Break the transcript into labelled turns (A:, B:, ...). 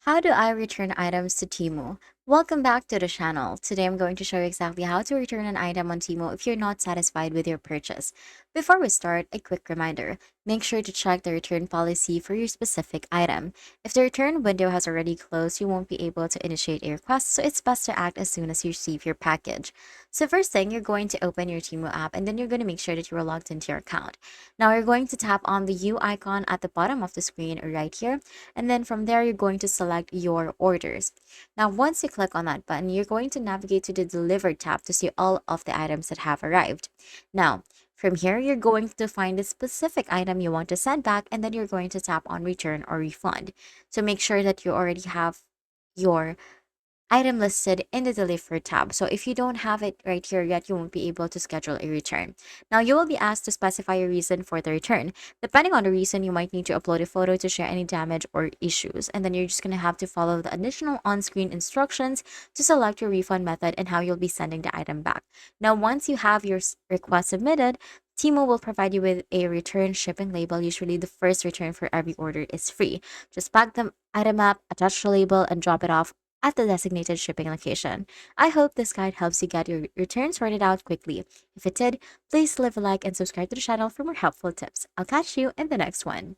A: How do I return items to Temu? Welcome back to the channel. Today I'm going to show you exactly how to return an item on Temu if you're not satisfied with your purchase. Before we start, a quick reminder. Make sure to check the return policy for your specific item. If the return window has already closed, you won't be able to initiate a request, so it's best to act as soon as you receive your package. So first thing, you're going to open your Temu app and then you're going to make sure that you are logged into your account. Now you're going to tap on the U icon at the bottom of the screen right here, and then from there you're going to select your orders. Now once you click on that button, you're going to navigate to the delivered tab to see all of the items that have arrived. Now from here, you're going to find the specific item you want to send back, and then you're going to tap on return or refund. So make sure that you already have your item listed in the deliver tab. So if you don't have it right here yet, you won't be able to schedule a return. Now you will be asked to specify a reason for the return. Depending on the reason, you might need to upload a photo to share any damage or issues. And then you're just going to have to follow the additional on-screen instructions to select your refund method and how you'll be sending the item back. Now, once you have your request submitted, Temu will provide you with a return shipping label. Usually the first return for every order is free. Just pack the item up, attach the label, and drop it off at the designated shipping location. I hope this guide helps you get your return sorted out quickly. If it did, please leave a like and subscribe to the channel for more helpful tips. I'll catch you in the next one.